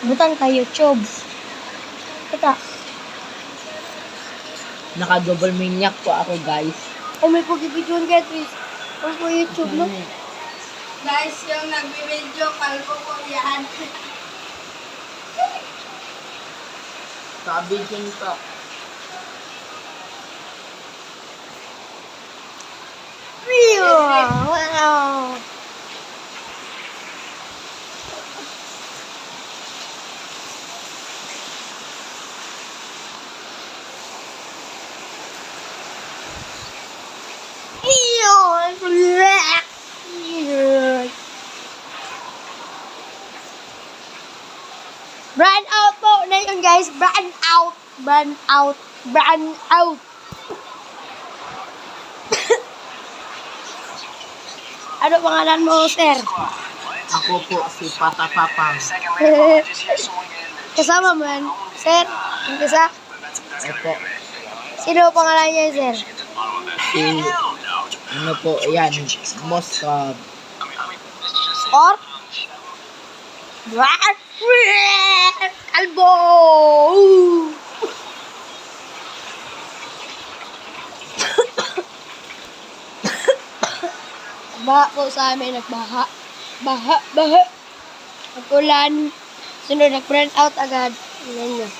Butang ka YouTube. Bata. Naka-double maniac po ako, guys. Oh, may pag-ibigyon ka, Tris. Ang po YouTube, no? Guys, yung nag-video, kalbo ko yan. Sabi dyan to. Wow! Brand out po na yun, guys. Brand out. Brand out. Brand out. Ano pangalan mo, sir? Ako po si Patapapang. Kasama mo yan, sir? Yung isa? Opo. Sino pangalan niya, sir? Si, ano po, yan, Moscow. Or? Kalbo! Baha po sa amin, nagbaha. Baha. Nagulan. Sunod, nag-burn out agad. Yan yun.